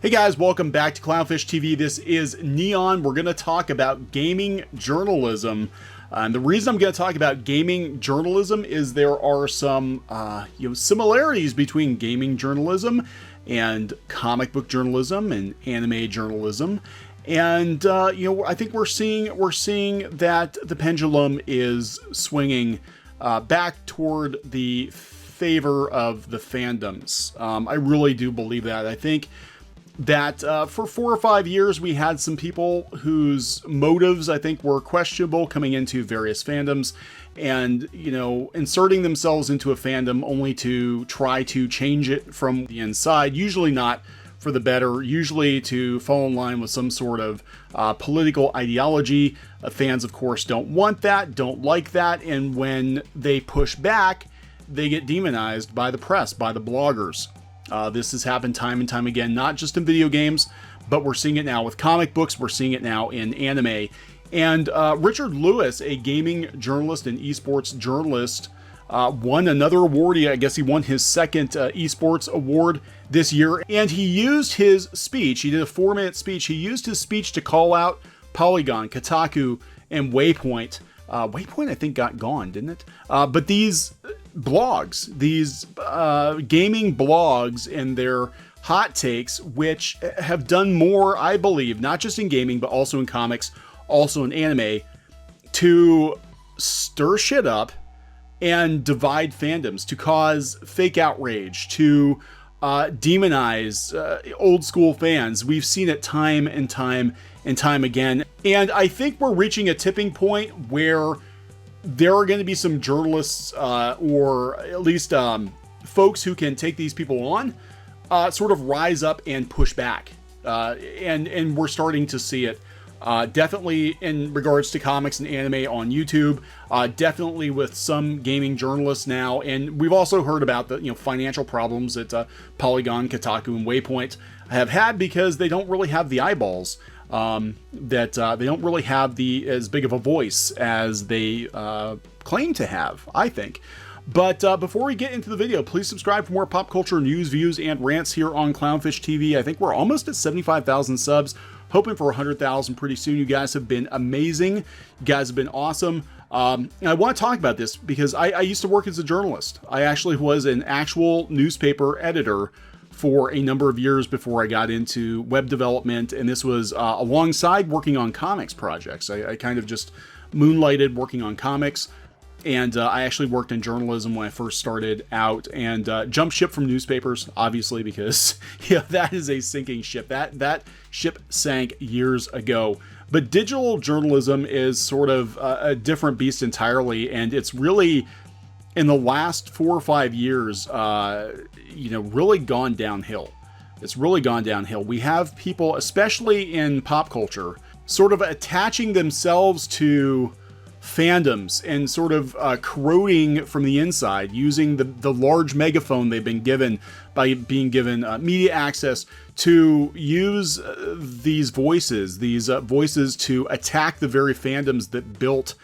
Hey guys, welcome back to CLOWNFISH TV. This is Kneon. We're going to talk about gaming journalism. And the reason I'm going to talk about gaming journalism is there are some similarities between gaming journalism and comic book journalism and anime journalism. And I think we're seeing that the pendulum is swinging back toward the favor of the fandoms. I really do believe that. I think that for 4 or 5 years we had some people whose motives I think were questionable coming into various fandoms and inserting themselves into a fandom only to try to change it from the inside, usually not for the better, usually to fall in line with some sort of political ideology. Fans of course don't want that, don't like that, and when they push back they get demonized by the press, by the bloggers. This has happened time and time again, not just in video games, but we're seeing it now with comic books. We're seeing it now in anime. And Richard Lewis, a gaming journalist and esports journalist, won another award. I guess he won his second esports award this year. And he used his speech. He did a 4-minute speech. He used his speech to call out Polygon, Kotaku, and Waypoint. Waypoint, I think, got gone, didn't it? But these blogs, these gaming blogs and their hot takes, which have done more, I believe, not just in gaming, but also in comics, also in anime, to stir shit up and divide fandoms, to cause fake outrage, to demonize old school fans. We've seen it time and time and time again. And I think we're reaching a tipping point where there are going to be some journalists or at least folks who can take these people on, sort of rise up and push back. And we're starting to see it definitely in regards to comics and anime on YouTube, definitely with some gaming journalists now. And we've also heard about the financial problems that Polygon, Kotaku, and Waypoint have had because they don't really have the eyeballs. They don't really have as big of a voice as they claim to have, I think. But before we get into the video, please subscribe for more pop culture news, views, and rants here on CLOWNFISH TV. I think we're almost at 75,000 subs, hoping for 100,000 pretty soon. You guys have been amazing. You guys have been awesome. And I want to talk about this because I used to work as a journalist. I actually was an actual newspaper editor for a number of years before I got into web development, and this was alongside working on comics projects. I kind of just moonlighted working on comics, and I actually worked in journalism when I first started out, and jumped ship from newspapers, obviously, because that is a sinking ship. That ship sank years ago. But digital journalism is sort of a different beast entirely, and it's really, in the last 4 or 5 years, really gone downhill. It's really gone downhill. We have people, especially in pop culture, sort of attaching themselves to fandoms and sort of corroding from the inside, using the large megaphone they've been given by being given media access to use these voices to attack the very fandoms that built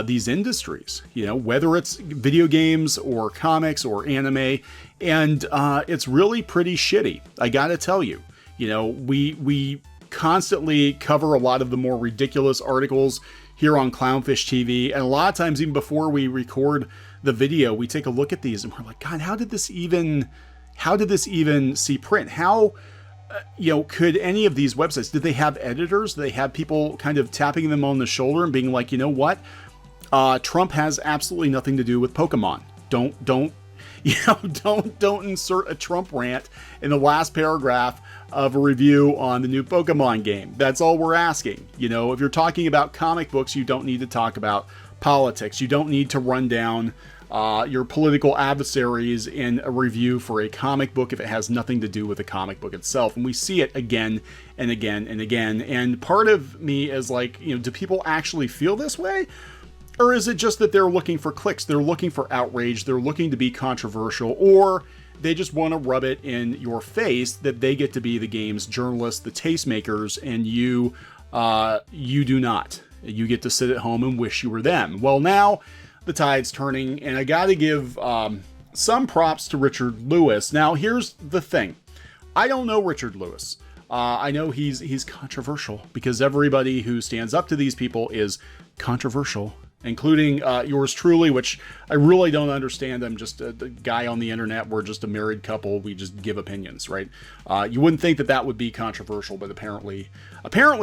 these industries, whether it's video games or comics or anime. And it's really pretty shitty. I gotta tell you, we constantly cover a lot of the more ridiculous articles here on CLOWNFISH TV. And a lot of times, even before we record the video, we take a look at these and we're like, God, how did this even see print? How, could any of these websites, did they have editors? Did they have people kind of tapping them on the shoulder and being like, you know what? Trump has absolutely nothing to do with Pokemon. Don't insert a Trump rant in the last paragraph of a review on the new Pokemon game. That's all we're asking. If you're talking about comic books, you don't need to talk about politics. You don't need to run down your political adversaries in a review for a comic book if it has nothing to do with the comic book itself. And we see it again and again and again. And part of me is like, do people actually feel this way? Or is it just that they're looking for clicks? They're looking for outrage. They're looking to be controversial, or they just want to rub it in your face that they get to be the game's journalists, the tastemakers, and you do not. You get to sit at home and wish you were them. Well, now the tide's turning, and I got to give some props to Richard Lewis. Now, here's the thing. I don't know Richard Lewis. I know he's controversial because everybody who stands up to these people is controversial, including yours truly, which I really don't understand. I'm just a guy on the internet. We're just a married couple. We just give opinions, right? You wouldn't think that would be controversial, but apparently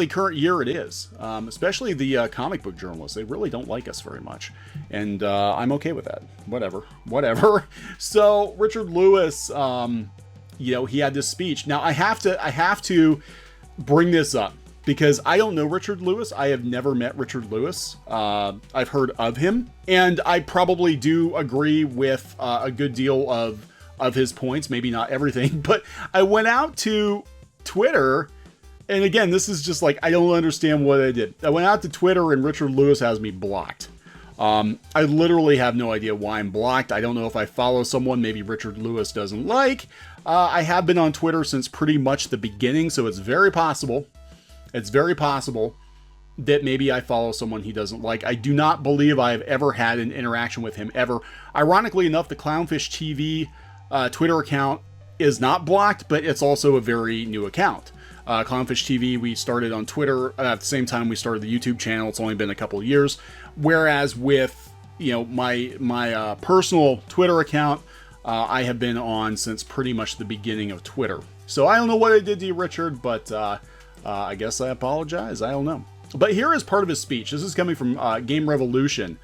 current year it is. Especially the comic book journalists. They really don't like us very much. And I'm okay with that. Whatever. So Richard Lewis, he had this speech. Now I have to bring this up because I don't know Richard Lewis. I have never met Richard Lewis. I've heard of him, and I probably do agree with a good deal of his points. Maybe not everything, but I went out to Twitter, and again, this is just like, I don't understand what I did. I went out to Twitter, and Richard Lewis has me blocked. I literally have no idea why I'm blocked. I don't know if I follow someone maybe Richard Lewis doesn't like. I have been on Twitter since pretty much the beginning, so it's very possible that maybe I follow someone he doesn't like. I do not believe I have ever had an interaction with him ever. Ironically enough, the CLOWNFISH TV Twitter account is not blocked, but it's also a very new account. CLOWNFISH TV, we started on Twitter at the same time we started the YouTube channel. It's only been a couple of years. Whereas with, my personal Twitter account, I have been on since pretty much the beginning of Twitter. So I don't know what I did to you, Richard, but I guess I apologize. I don't know. But here is part of his speech. This is coming from Game Revolution,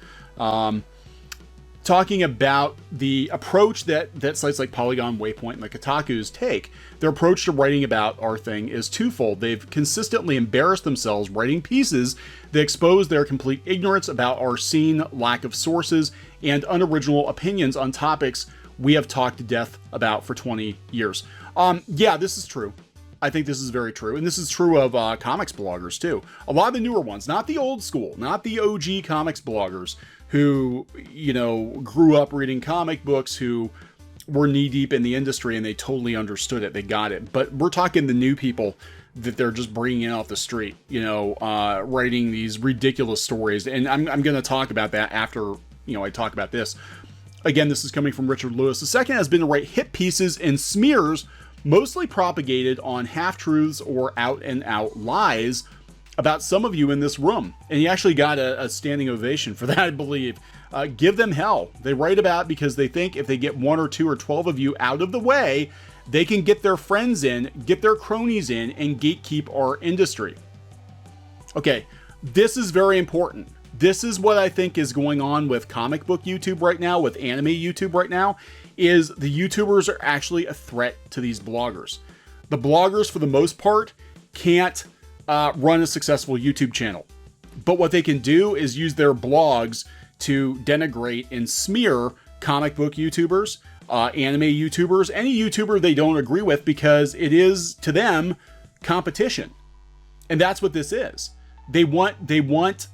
talking about the approach that sites like Polygon, Waypoint, and the Kotaku's take. Their approach to writing about our thing is twofold. They've consistently embarrassed themselves writing pieces that expose their complete ignorance about our scene, lack of sources, and unoriginal opinions on topics we have talked to death about for 20 years. Yeah, this is true. I think this is very true. And this is true of comics bloggers too. A lot of the newer ones, not the old school, not the OG comics bloggers who, grew up reading comic books, who were knee deep in the industry and they totally understood it. They got it. But we're talking the new people that they're just bringing in off the street, writing these ridiculous stories. And I'm going to talk about that after, I talk about this. Again, this is coming from Richard Lewis. The second has been to write hit pieces and smears, mostly propagated on half-truths or out-and-out lies about some of you in this room. And he actually got a standing ovation for that, I believe. Give them hell. They write about because they think if they get 1 or 2 or 12 of you out of the way, they can get their friends in, get their cronies in, and gatekeep our industry. Okay, this is very important. This is what I think is going on with comic book YouTube right now, with anime YouTube right now, is the YouTubers are actually a threat to these bloggers. The bloggers, for the most part, can't run a successful YouTube channel. But what they can do is use their blogs to denigrate and smear comic book YouTubers, anime YouTubers, any YouTuber they don't agree with, because it is, to them, competition. And that's what this is. They want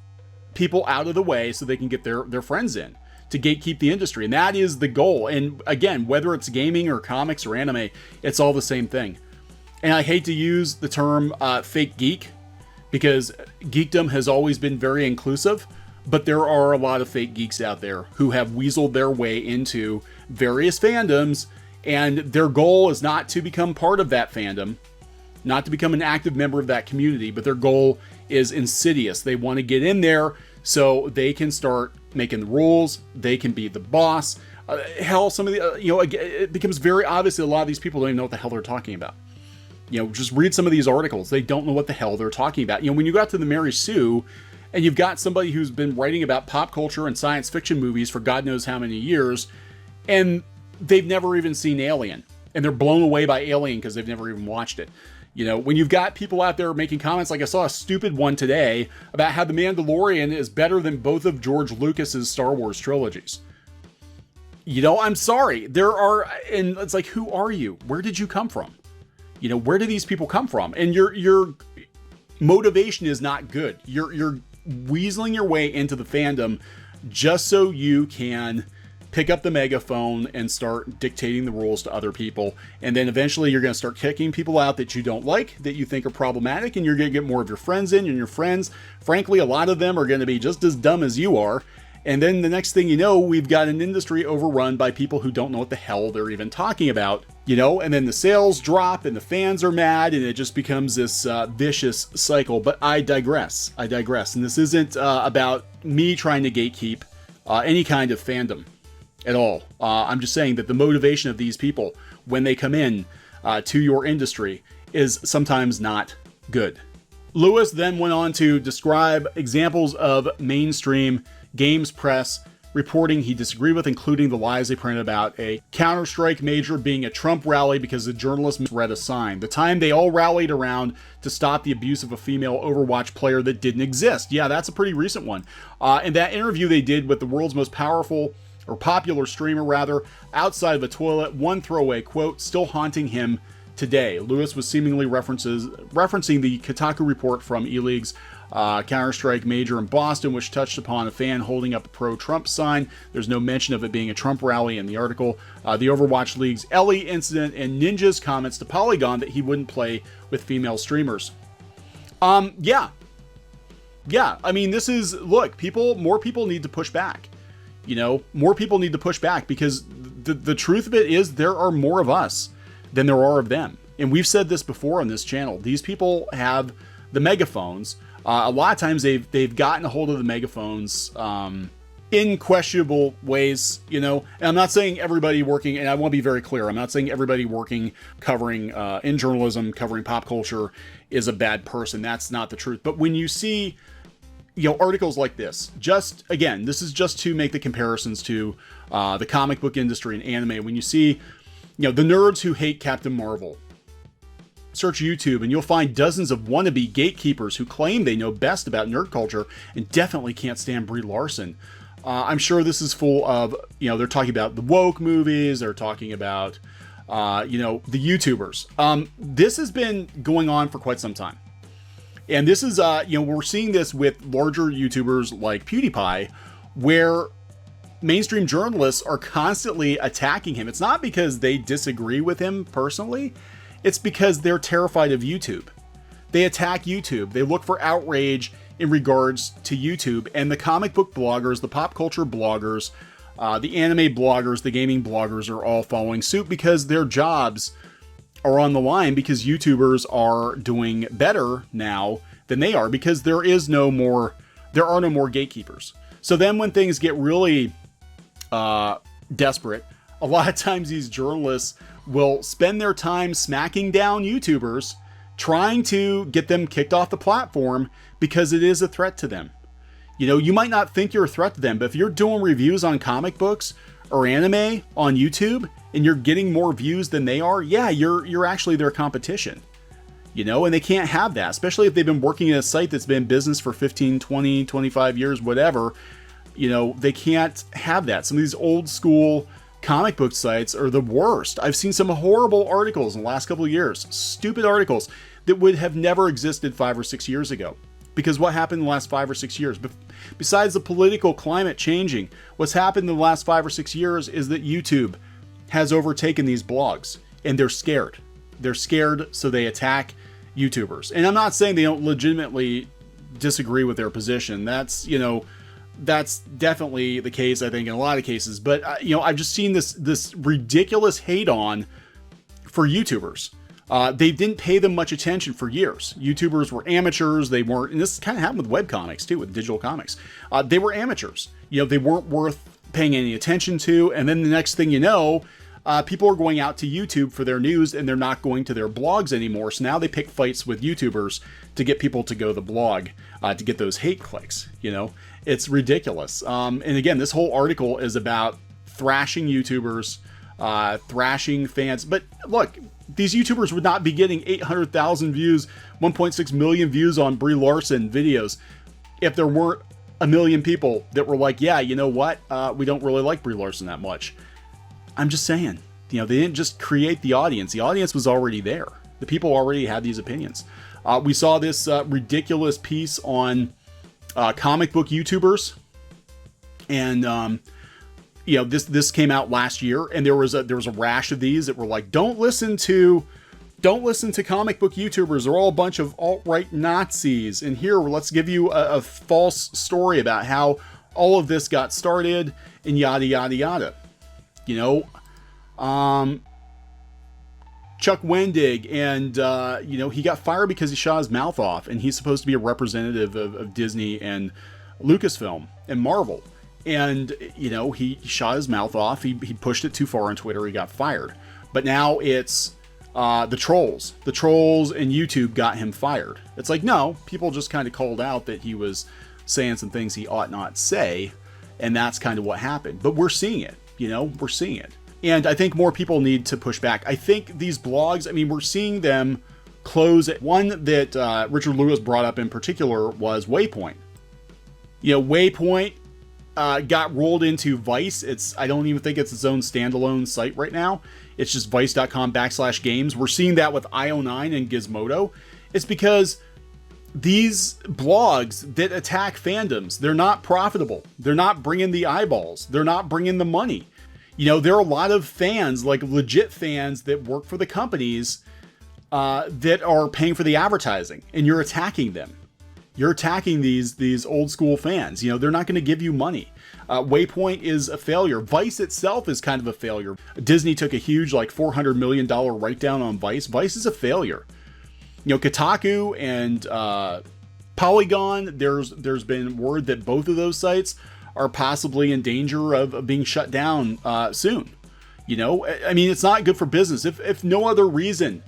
people out of the way so they can get their friends in, to gatekeep the industry. And that is the goal. And again, whether it's gaming or comics or anime, it's all the same thing. And I hate to use the term fake geek, because geekdom has always been very inclusive, but there are a lot of fake geeks out there who have weaseled their way into various fandoms, and their goal is not to become part of that fandom, not to become an active member of that community, but their goal is insidious. They want to get in there so they can start making the rules, they can be the boss. Hell, some of the, it becomes very obvious that a lot of these people don't even know what the hell they're talking about. Just read some of these articles. They don't know what the hell they're talking about. When you got to the Mary Sue, and you've got somebody who's been writing about pop culture and science fiction movies for God knows how many years, and they've never even seen Alien, and they're blown away by Alien because they've never even watched it. When you've got people out there making comments, like I saw a stupid one today about how The Mandalorian is better than both of George Lucas's Star Wars trilogies. I'm sorry. And it's like, who are you? Where did you come from? Where do these people come from? And your motivation is not good. You're weaseling your way into the fandom just so you can pick up the megaphone and start dictating the rules to other people. And then eventually you're going to start kicking people out that you don't like, that you think are problematic, and you're going to get more of your friends in, and your friends, frankly, a lot of them are going to be just as dumb as you are. And then the next thing you know, we've got an industry overrun by people who don't know what the hell they're even talking about You know, and then the sales drop and the fans are mad and it just becomes this vicious cycle. But I digress. I digress. And this isn't about me trying to gatekeep any kind of fandom at all. I'm just saying that the motivation of these people when they come in to your industry is sometimes not good. Lewis then went on to describe examples of mainstream games press reporting he disagreed with, including the lies they printed about a Counter-Strike major being a Trump rally because the journalist misread a sign. The time they all rallied around to stop the abuse of a female Overwatch player that didn't exist. Yeah, that's a pretty recent one. And that interview they did with the world's most powerful, or popular streamer rather, outside of a toilet, one throwaway quote still haunting him today. Lewis was seemingly referencing the Kotaku report from E-League's Counter-Strike major in Boston, which touched upon a fan holding up a pro-Trump sign. There's no mention of it being a Trump rally in the article. The Overwatch League's Ellie incident and Ninja's comments to Polygon that he wouldn't play with female streamers. Yeah. I mean, this is, look, more people need to push back. You know, more people need to push back because the truth of it is there are more of us than there are of them. And we've said this before on this channel. These people have the megaphones. A lot of times they've gotten a hold of the megaphones in questionable ways, you know. And I'm not saying everybody working, and I want to be very clear, I'm not saying everybody working covering in journalism, covering pop culture is a bad person. That's not the truth. But when you see, you know, articles like this, just again, this is just to make the comparisons to the comic book industry and anime. When you see, you know, the nerds who hate Captain Marvel, search YouTube and you'll find dozens of wannabe gatekeepers who claim they know best about nerd culture and definitely can't stand Brie Larson. I'm sure this is full of, you know, they're talking about the woke movies, they're talking about, you know, the YouTubers. This has been going on for quite some time. And this is, you know, we're seeing this with larger YouTubers like PewDiePie, where mainstream journalists are constantly attacking him. It's not because they disagree with him personally. It's because they're terrified of YouTube. They attack YouTube. They look for outrage in regards to YouTube. And the comic book bloggers, the pop culture bloggers, the anime bloggers, the gaming bloggers are all following suit because their jobs are on the line because YouTubers are doing better now than they are because there are no more gatekeepers. So then when things get really desperate, a lot of times these journalists will spend their time smacking down YouTubers, trying to get them kicked off the platform because it is a threat to them. You know, you might not think you're a threat to them, but if you're doing reviews on comic books or anime on YouTube and you're getting more views than they are, yeah, you're actually their competition. You know, and they can't have that, especially if they've been working at a site that's been in business for 15, 20, 25 years, whatever. You know, they can't have that. Some of these old school comic book sites are the worst. I've seen some horrible articles in the last couple of years, stupid articles that would have never existed 5 or 6 years ago. Because what happened in the last 5 or 6 years? Besides the political climate changing, what's happened in the last 5 or 6 years is that YouTube has overtaken these blogs and they're scared. They're scared, so they attack YouTubers. And I'm not saying they don't legitimately disagree with their position. That's, you know, that's definitely the case, I think, in a lot of cases. But, you know, I've just seen this ridiculous hate on for YouTubers. They didn't pay them much attention for years. YouTubers were amateurs. They weren't, and this kind of happened with webcomics too, with digital comics. They were amateurs. You know, they weren't worth paying any attention to. And then the next thing you know, people are going out to YouTube for their news and they're not going to their blogs anymore. So now they pick fights with YouTubers to get people to go to the blog, to get those hate clicks. You know, it's ridiculous. And again, this whole article is about thrashing YouTubers, thrashing fans. But look, these YouTubers would not be getting 800,000 views, 1.6 million views on Brie Larson videos if there weren't a million people that were like, yeah, you know what? We don't really like Brie Larson that much. I'm just saying, you know, they didn't just create the audience. The audience was already there. The people already had these opinions. We saw this ridiculous piece on comic book YouTubers. And, you know, this came out last year, and there was a rash of these that were like, don't listen to comic book YouTubers. They're all a bunch of alt-right Nazis. And here, let's give you a false story about how all of this got started and yada, yada, yada. You know, Chuck Wendig, and you know, he got fired because he shot his mouth off, and he's supposed to be a representative of Disney and Lucasfilm and Marvel. And, you know, he shot his mouth off. He pushed it too far on Twitter. He got fired. But now it's the trolls. The trolls and YouTube got him fired. It's like, no, people just kind of called out that he was saying some things he ought not say. And that's kind of what happened. But we're seeing it. You know, we're seeing it. And I think more people need to push back. I think these blogs, I mean, we're seeing them close. One that Richard Lewis brought up in particular was Waypoint. You know, Waypoint got rolled into Vice. I don't even think it's its own standalone site right now. It's just vice.com/games. We're seeing that with IO9 and Gizmodo. It's because these blogs that attack fandoms, they're not profitable. They're not bringing the eyeballs. They're not bringing the money. You know, there are a lot of fans, like legit fans that work for the companies that are paying for the advertising, and you're attacking them. You're attacking these old school fans. You know, they're not going to give you money. Waypoint is a failure. Vice itself is kind of a failure. Disney took a huge, like, $400 million write down on Vice. Vice is a failure. You know, Kotaku and Polygon, there's been word that both of those sites are possibly in danger of being shut down soon. You know, I mean, it's not good for business. If no other reason,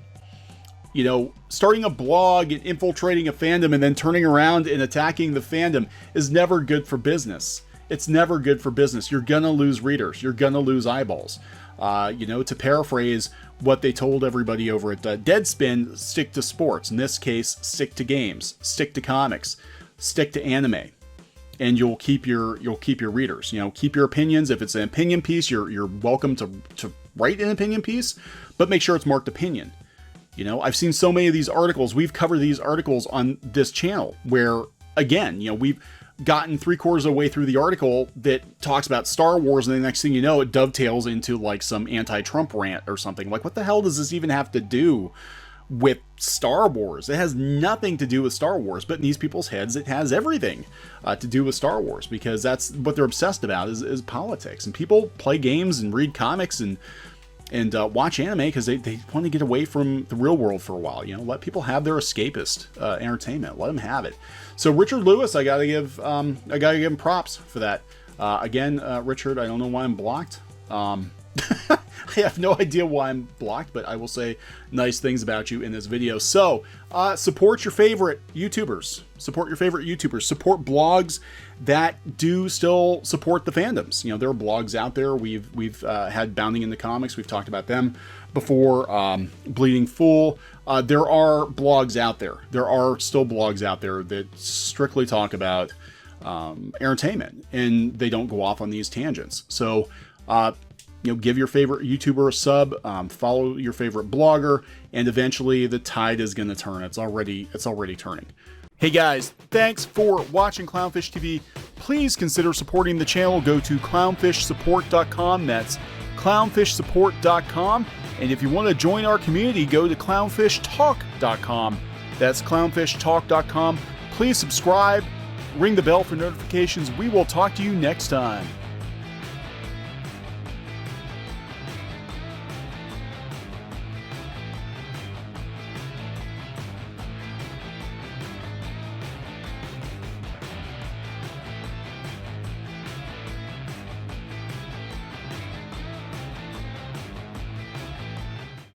you know, starting a blog and infiltrating a fandom and then turning around and attacking the fandom is never good for business. It's never good for business. You're gonna lose readers. You're gonna lose eyeballs. You know, to paraphrase what they told everybody over at Deadspin, stick to sports. In this case, stick to games, stick to comics, stick to anime, and you'll keep your readers. You know, keep your opinions. If it's an opinion piece, you're welcome to write an opinion piece, but make sure it's marked opinion. You know, I've seen so many of these articles. We've covered these articles on this channel where, again, you know, we've gotten 3/4 of the way through the article that talks about Star Wars, and the next thing you know, it dovetails into like some anti-Trump rant or something. Like, what the hell does this even have to do with Star Wars? It has nothing to do with Star Wars, but in these people's heads, it has everything to do with Star Wars, because that's what they're obsessed about is politics. And people play games and read comics and watch anime because they want to get away from the real world for a while. You know, let people have their escapist entertainment. Let them have it. So Richard Lewis, I gotta give him props for that. Again, Richard, I don't know why I'm blocked. I have no idea why I'm blocked, but I will say nice things about you in this video. So support your favorite YouTubers. Support your favorite YouTubers. Support blogs that do still support the fandoms. You know, there are blogs out there. We've had Bounding in the Comics. We've talked about them before. Bleeding Fool. There are blogs out there. There are still blogs out there that strictly talk about entertainment, and they don't go off on these tangents. So, you know, give your favorite YouTuber a sub, follow your favorite blogger, and eventually the tide is going to turn. It's already turning. Hey guys, thanks for watching Clownfish TV. Please consider supporting the channel. Go to clownfishsupport.com. That's clownfishsupport.com. And if you want to join our community, go to clownfishtalk.com. That's clownfishtalk.com. Please subscribe, ring the bell for notifications. We will talk to you next time.